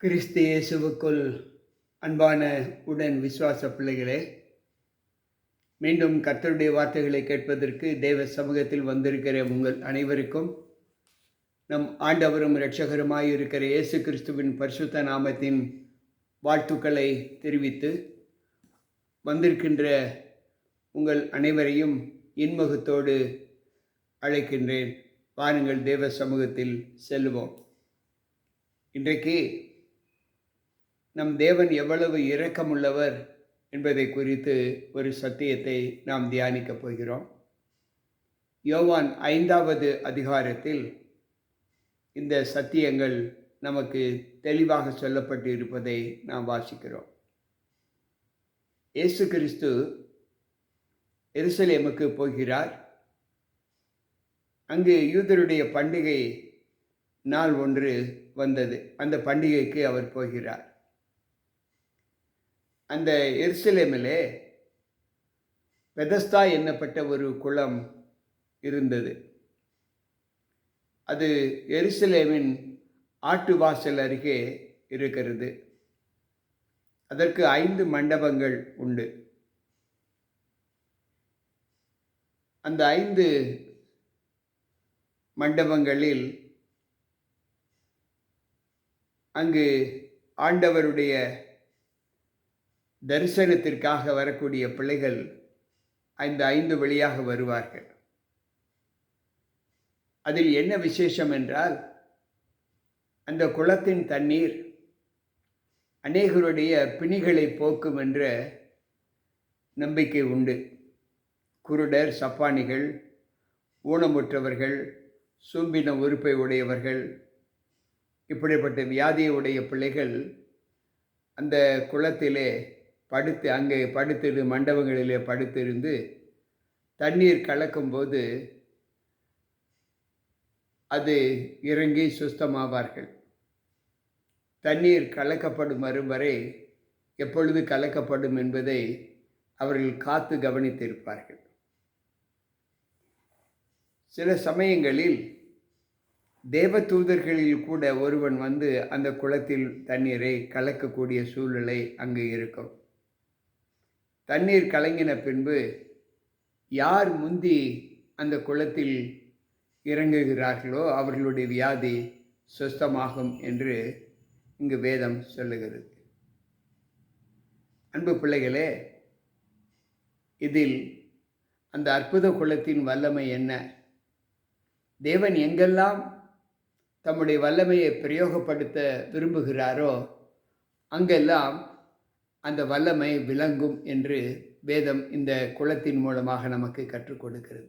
கிறிஸ்து இயேசுவுக்குள் அன்பான உடன் விசுவாச பிள்ளைகளே, மீண்டும் கர்த்தருடைய வார்த்தைகளை கேட்பதற்கு தேவ சமூகத்தில் வந்திருக்கிற உங்கள் அனைவருக்கும் நம் ஆண்டவரும் இரட்சகருமாய் இருக்கிற இயேசு கிறிஸ்துவின் பரிசுத்த நாமத்தின் வாழ்த்துக்களை தெரிவித்து, வந்திருக்கின்ற உங்கள் அனைவரையும் இன்முகத்தோடு அழைக்கின்றேன். வாருங்கள், தேவ சமூகத்தில் செல்லுவோம். இன்றைக்கு நம் தேவன் எவ்வளவு இரக்கமுள்ளவர் என்பதை குறித்து ஒரு சத்தியத்தை நாம் தியானிக்கப் போகிறோம். யோவான் 5வது அதிகாரத்தில் இந்த சத்தியங்கள் நமக்கு தெளிவாக சொல்லப்பட்டு இருப்பதை நாம் வாசிக்கிறோம். இயேசு கிறிஸ்து எருசலேமுக்கு போகிறார். அங்கு யூதருடைய பண்டிகை நாள் ஒன்று வந்தது. அந்த பண்டிகைக்கு அவர் போகிறார். அந்த எருசலேமிலே பெதஸ்தா என்னப்பட்ட ஒரு குளம் இருந்தது. அது எருசலேமின் ஆட்டு வாசல் அருகே இருக்கிறது. அதற்கு 5 மண்டபங்கள் உண்டு. அந்த 5 மண்டபங்களில் அங்கு ஆண்டவருடைய தரிசனத்திற்காக வரக்கூடிய பிள்ளைகள் அந்த 5 வழியாக வருவார்கள். அதில் என்ன விசேஷம் என்றால், அந்த குளத்தின் தண்ணீர் அநேகருடைய பிணிகளை போக்கும் என்ற நம்பிக்கை உண்டு. குருடர், சப்பானிகள், ஊனமுற்றவர்கள், சூம்பின உறுப்பை உடையவர்கள், இப்படிப்பட்ட வியாதியை உடைய பிள்ளைகள் அந்த குளத்திலே அங்கே படுத்திரு மண்டபங்களிலே படுத்திருந்து தண்ணீர் கலக்கும்போது அது இறங்கி சுஸ்தமாவார்கள். தண்ணீர் கலக்கப்படும் வரும் வரை எப்பொழுது கலக்கப்படும் என்பதை அவர்கள் காத்து கவனித்திருப்பார்கள். சில சமயங்களில் தேவதூதர்களில் கூட ஒருவன் வந்து அந்த குளத்தில் தண்ணீரை கலக்கக்கூடிய சூழ்நிலை அங்கு இருக்கும். தண்ணீர் கலங்கின பின்பு யார் முந்தி அந்த குளத்தில் இறங்குகிறார்களோ அவர்களுடைய வியாதி சுஸ்தமாகும் என்று இங்கு வேதம் சொல்லுகிறது. அன்பு பிள்ளைகளே, இதில் அந்த அற்புத குளத்தின் வல்லமை என்ன? தேவன் எங்கெல்லாம் தம்முடைய வல்லமையை பிரயோகப்படுத்த விரும்புகிறாரோ அங்கெல்லாம் அந்த வல்லமை விளங்கும் என்று வேதம் இந்த குளத்தின் மூலமாக நமக்கு கற்றுக் கொடுக்கிறது.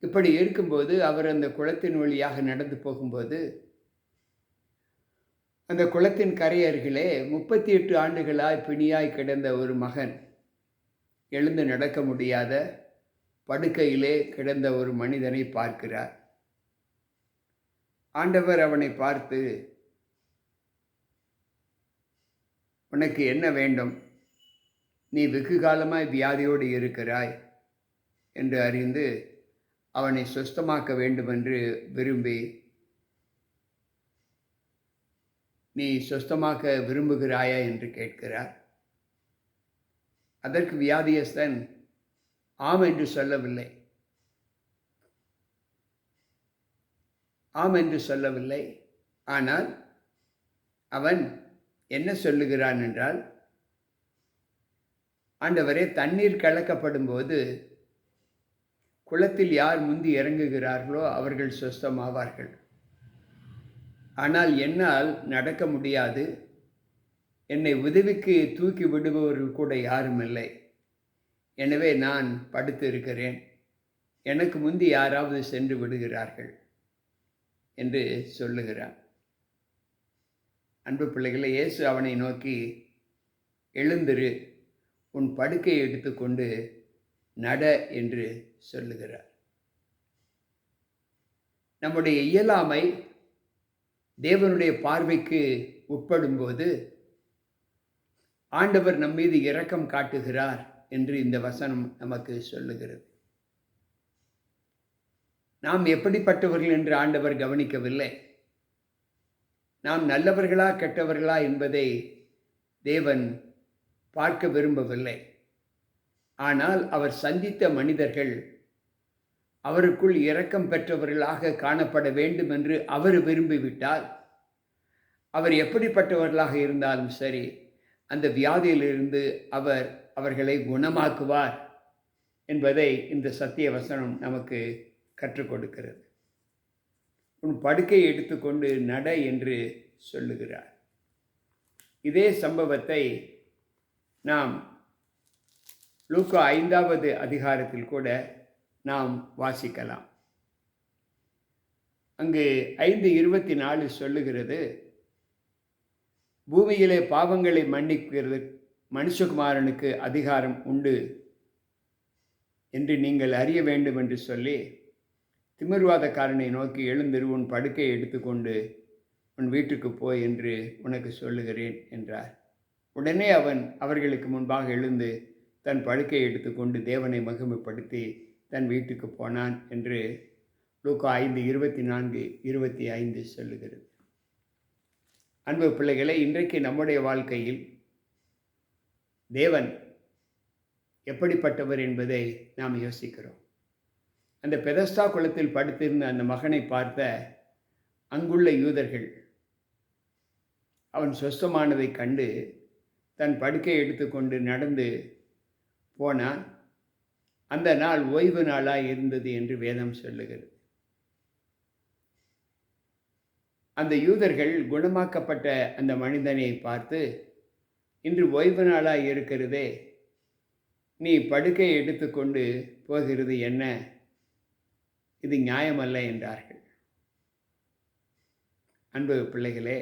இப்படி இருக்கும்போது அவர் அந்த குளத்தின் வழியாக நடந்து போகும்போது அந்த குளத்தின் கரை அருகிலே 38 ஆண்டுகளாய் பிணியாய் கிடந்த ஒரு மகன், எழுந்து நடக்க முடியாத படுக்கையிலே கிடந்த ஒரு மனிதனை பார்க்கிறார். ஆண்டவர் அவனை பார்த்து, உனக்கு என்ன வேண்டும்? நீ வெகு காலமாய் வியாதியோடு இருக்கிறாய் என்று அறிந்து அவனை சுஸ்தமாக்க வேண்டுமென்று விரும்பி, நீ சுஸ்தமாக்க விரும்புகிறாயா என்று கேட்கிறார். அதற்கு வியாதியஸ்தன் ஆம் என்று சொல்லவில்லை. ஆனால் அவன் என்ன சொல்லுகிறான் என்றால், ஆண்டவரே, தண்ணீர் கலக்கப்படும் போது குளத்தில் யார் முந்தி இறங்குகிறார்களோ அவர்கள் சுஸ்தமாவார்கள். ஆனால் என்னால் நடக்க முடியாது. என்னை உதவிக்கு தூக்கி விடுபவர்கள் கூட யாரும் இல்லை. எனவே நான் படுத்து இருக்கிறேன். எனக்கு முந்தி யாராவது சென்று விடுகிறார்கள் என்று சொல்லுகிறான். அன்பு பிள்ளைகளை, இயேசு அவனை நோக்கி, எழுந்திரு, உன் படுக்கையை எடுத்துக்கொண்டு நட என்று சொல்லுகிறார். நம்முடைய இயலாமை தேவனுடைய பார்வைக்கு உட்படும்போது ஆண்டவர் நம்மீது இரக்கம் காட்டுகிறார் என்று இந்த வசனம் நமக்கு சொல்லுகிறது. நாம் எப்படிப்பட்டவர்கள் என்று ஆண்டவர் கவனிக்கவில்லை. நாம் நல்லவர்களா கெட்டவர்களா என்பதை தேவன் பார்க்க விரும்பவில்லை. ஆனால் அவர் சந்தித்த மனிதர்கள் அவருக்குள் இரக்கம் பெற்றவர்களாக காணப்பட வேண்டும் என்று அவர் விரும்பிவிட்டால், அவர் எப்படிப்பட்டவர்களாக இருந்தாலும் சரி, அந்த வியாதியிலிருந்து அவர் அவர்களை குணமாக்குவார் என்பதை இந்த சத்திய வசனம் நமக்கு கற்றுக் கொடுக்கிறது. உன் படுக்கையை எடுத்துக்கொண்டு நட என்று சொல்லுகிறார். இதே சம்பவத்தை நாம் லூக்கா 5வது அதிகாரத்தில் கூட நாம் வாசிக்கலாம். அங்கு 5:24 சொல்லுகிறது, பூமியிலே பாவங்களை மன்னிக்கிறது மனுஷகுமாரனுக்கு அதிகாரம் உண்டு என்று நீங்கள் அறிய வேண்டும் என்று சொல்லி, திமிர்வாதக்காரனை நோக்கி எழுந்திரு, உன் படுக்கையை எடுத்துக்கொண்டு உன் வீட்டுக்கு போய் என்று உனக்கு சொல்லுகிறேன் என்றார். உடனே அவன் அவர்களுக்கு முன்பாக எழுந்து தன் படுக்கையை எடுத்துக்கொண்டு தேவனை மகிமைப்படுத்தி தன் வீட்டுக்கு போனான் என்று லூக்கா 5:24-25 சொல்லுகிறது. அன்பு பிள்ளைகளை, இன்றைக்கு நம்முடைய வாழ்க்கையில் தேவன் எப்படிப்பட்டவர் என்பதை நாம் யோசிக்கிறோம். அந்த பெதஸ்தா குளத்தில் படுத்திருந்த அந்த மகனை பார்த்த அங்குள்ள யூதர்கள் அவன் சொஸ்தமானதை கண்டு தன் படுக்கையை எடுத்துக்கொண்டு நடந்து போனான். அந்த நாள் ஓய்வு நாளாய் இருந்தது என்று வேதம் சொல்லுகிறது. அந்த யூதர்கள் குணமாக்கப்பட்ட அந்த மனிதனை பார்த்து, இன்று ஓய்வு நாளாய் இருக்கிறதே, நீ படுக்கையை எடுத்துக்கொண்டு போகிறது என்ன? இது நியாயமல்ல என்றார்கள். அன்பு பிள்ளைகளே,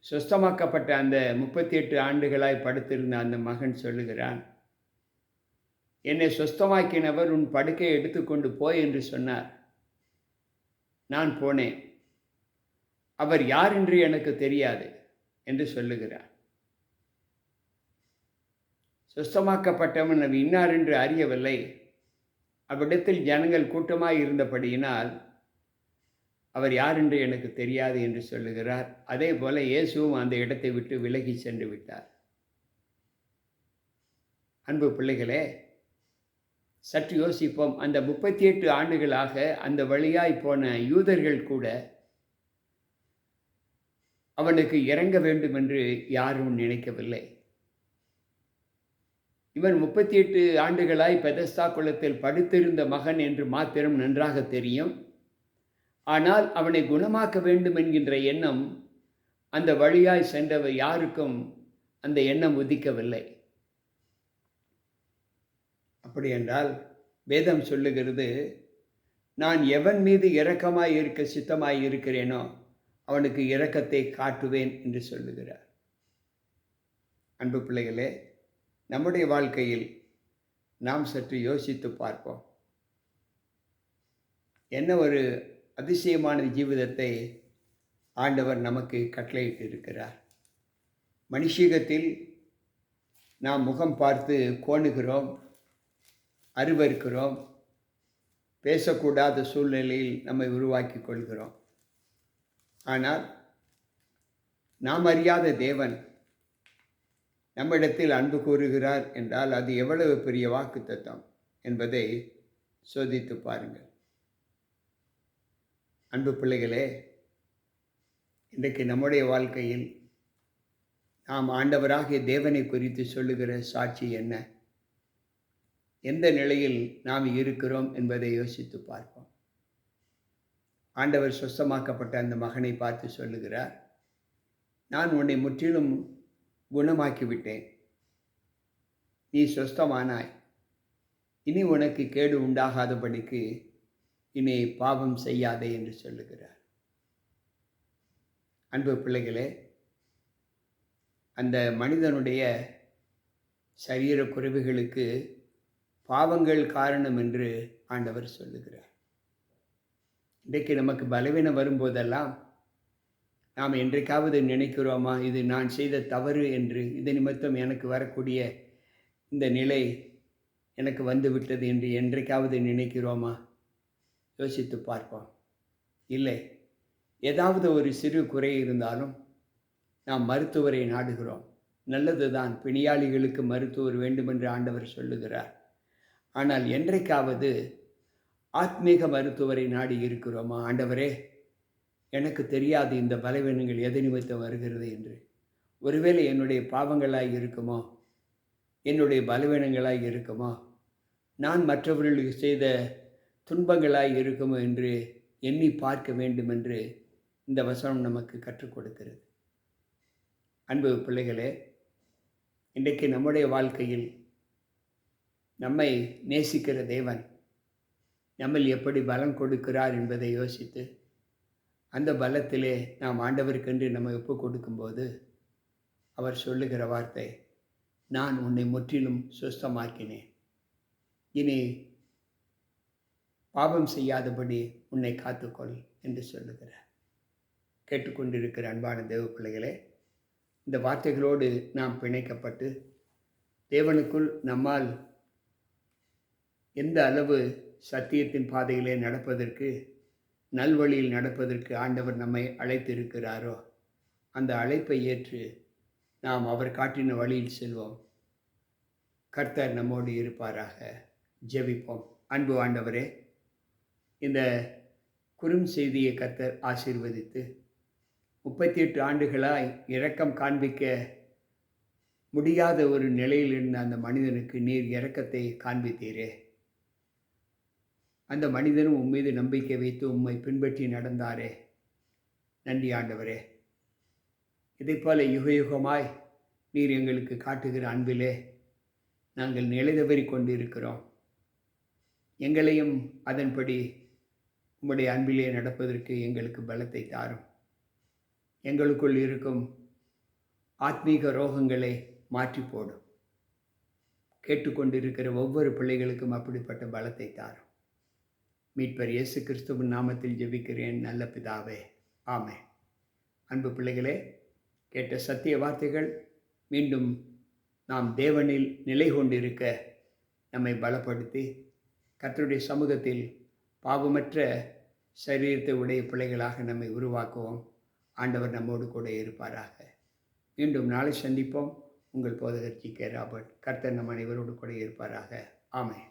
சுஸ்தமாக்கப்பட்ட அந்த 38 ஆண்டுகளாய் படுத்திருந்த அந்த மகன் சொல்லுகிறான், என்னை சுஸ்தமாக்கினவர் உன் படுக்கையை எடுத்துக்கொண்டு போய் என்று சொன்னார். நான் போனேன். அவர் யார் என்று எனக்கு தெரியாது என்று சொல்லுகிறார். சுஸ்தமாக்கப்பட்டவன் அது இன்னார் என்று அறியவில்லை. அவ்விடத்தில் ஜனங்கள் கூட்டமாய் இருந்தபடியினால் அவர் யார் என்று எனக்கு தெரியாது என்று சொல்லுகிறார். அதே போல இயேசுவும் அந்த இடத்தை விட்டு விலகி சென்று விட்டார். அன்பு பிள்ளைகளே, சற்று யோசிப்போம். அந்த 38 ஆண்டுகளாக அந்த வழியாய் போன யூதர்கள் கூட அவனுக்கு இறங்க வேண்டும் என்று யாரும் நினைக்கவில்லை. இவன் 38 ஆண்டுகளாய் பெதஸ்தா குளத்தில் படுத்திருந்த மகன் என்று மாத்திரம் நன்றாக தெரியும். ஆனால் அவனை குணமாக்க வேண்டும் என்கின்ற எண்ணம் அந்த வழியாய் சென்றவர் யாருக்கும் அந்த எண்ணம் உதிக்கவில்லை. அப்படி என்றால் வேதம் சொல்லுகிறது, நான் எவன் மீது இரக்கமாய் இருக்க சித்தமாய் இருக்கிறேனோ அவனுக்கு இரக்கத்தை காட்டுவேன் என்று சொல்லுகிறார். அன்பு பிள்ளைகளே, நம்முடைய வாழ்க்கையில் நாம் சற்று யோசித்து பார்ப்போம். என்ன ஒரு அதிசயமான ஜீவிதத்தை ஆண்டவர் நமக்கு கட்டளையிட்டு இருக்கிறார். மனுஷீகத்தில் நாம் முகம் பார்த்து கோணுகிறோம், அருவருக்கிறோம், பேசக்கூடாத சூழ்நிலையில் நம்மை உருவாக்கி கொள்கிறோம். ஆனால் நாம் அறியாத தேவன் நம்மிடத்தில் அன்பு கூறுகிறார் என்றால் அது எவ்வளவு பெரிய வாக்குத்தத்தம் என்பதை சோதித்து பாருங்கள். அன்பு பிள்ளைகளே, இன்றைக்கு நம்முடைய வாழ்க்கையில் நாம் ஆண்டவராகிய தேவனை குறித்து சொல்லுகிற சாட்சி என்ன? எந்த நிலையில் நாம் இருக்கிறோம் என்பதை யோசித்து பார்ப்போம். ஆண்டவர் சுத்தமாக்கப்பட்ட அந்த மகனை பார்த்து சொல்லுகிறார், நான் உன்னை முற்றிலும் குணமாக்கிவிட்டேன், நீ சுஸ்தமானாய், இனி உனக்கு கேடு உண்டாகாதபடிக்கு இனி பாவம் செய்யாதே என்று சொல்லுகிறார். அன்பு பிள்ளைகளே, அந்த மனிதனுடைய சரீர குறைவுகளுக்கு பாவங்கள் காரணம் என்று ஆண்டவர் சொல்லுகிறார். இன்றைக்கு நமக்கு பலவீனம் வரும்போதெல்லாம் நாம் என்றைக்காவது நினைக்கிறோமா, இது நான் செய்த தவறு என்று, இது நிமித்தம் எனக்கு வரக்கூடிய இந்த நிலை எனக்கு வந்துவிட்டது என்று என்றைக்காவது நினைக்கிறோமா? யோசித்து பார்ப்போம். இல்லை, ஏதாவது ஒரு சிறு குறை இருந்தாலும் நாம் மருத்துவரை நாடுகிறோம். நல்லதுதான், பிணியாளிகளுக்கு மருத்துவர் வேண்டுமென்று ஆண்டவர் சொல்லுகிறார். ஆனால் என்றைக்காவது ஆத்மீக மருத்துவரை நாடி இருக்கிறோமா? ஆண்டவரே, எனக்கு தெரியாது இந்த பலவீனங்கள் எதை நிமித்தம் வருகிறது என்று. ஒருவேளை என்னுடைய பாவங்களாய் இருக்குமோ? என்னுடைய பலவீனங்களாய் இருக்குமோ? நான் மற்றவர்களுக்கு செய்த துன்பங்களாய் இருக்குமோ என்று எண்ணி பார்க்க வேண்டும் என்று இந்த வசனம் நமக்கு கற்றுக் கொடுக்கிறது. அன்பு பிள்ளைகளே, இன்றைக்கு நம்முடைய வாழ்க்கையில் நம்மை நேசிக்கிற தேவன் நம்மில் எப்படி பலம் கொடுக்கிறார் என்பதை யோசித்து, அந்த பலத்திலே நாம் ஆண்டவருக்கென்று நம்மை ஒப்புக் கொடுக்கும்போது அவர் சொல்லுகிற வார்த்தை, நான் உன்னை முற்றிலும் சுஸ்தமாக்கினேன், இனி பாவம் செய்யாதபடி உன்னை காத்துக்கொள் என்று சொல்லுகிறார். கேட்டுக்கொண்டிருக்கிற அன்பான தேவ பிள்ளைகளே, இந்த வார்த்தைகளோடு நாம் பிணைக்கப்பட்டு தேவனுக்குள் நம்மால் எந்த அளவு சத்தியத்தின் பாதையிலே நடப்பதற்கு, நல்வழியில் நடப்பதற்கு ஆண்டவர் நம்மை அழைத்திருக்கிறாரோ, அந்த அழைப்பை ஏற்று நாம் அவர் காட்டின வழியில் செல்வோம். கர்த்தர் நம்மோடு இருப்பாராக. ஜெபிப்போம். அன்பு ஆண்டவரே, இந்த குறும் செய்தியை கர்த்தர் ஆசீர்வதித்து 38 ஆண்டுகளாய் இரக்கம் காண்பிக்க முடியாத ஒரு நிலையில் இருந்த அந்த மனிதனுக்கு நீர் இரக்கத்தை காண்பித்தீரே. அந்த மனிதனும் உம்மீது நம்பிக்கை வைத்து உம்மை பின்பற்றி நடந்தாரே. நன்றி ஆண்டவரே. இதைப்போல யுக யுகமாய் நீர் எங்களுக்கு காட்டுகிற அன்பிலே நாங்கள் நிலைதவறி கொண்டிருக்கிறோம். எங்களையும் அதன்படி உம்முடைய அன்பிலே நடப்பதற்கு எங்களுக்கு பலத்தை தாரும். எங்களுக்குள் இருக்கும் ஆத்மீக ரோகங்களை மாற்றி போடும். கேட்டுக்கொண்டிருக்கிற ஒவ்வொரு பிள்ளைகளுக்கும் அப்படிப்பட்ட பலத்தை தாரும். மீட்பர் இயேசு கிறிஸ்துவின் நாமத்தில் ஜெபிக்கிறேன் நல்ல பிதாவே, ஆமென். அன்பு பிள்ளைகளே, கேட்ட சத்திய வார்த்தைகள் மீண்டும் நாம் தேவனில் நிலை கொண்டிருக்க நம்மை பலப்படுத்தி கர்த்தருடைய சமூகத்தில் பாவமற்ற சரீரத்தை உடைய பிள்ளைகளாக நம்மை உருவாக்குவோம். ஆண்டவர் நம்மோடு கூட இருப்பாராக. மீண்டும் நாளை சந்திப்போம். உங்கள் போதகர் ஜி.கே. ராபர்ட். கர்த்தர் நம் அனைவரோடு கூட இருப்பாராக. ஆமென்.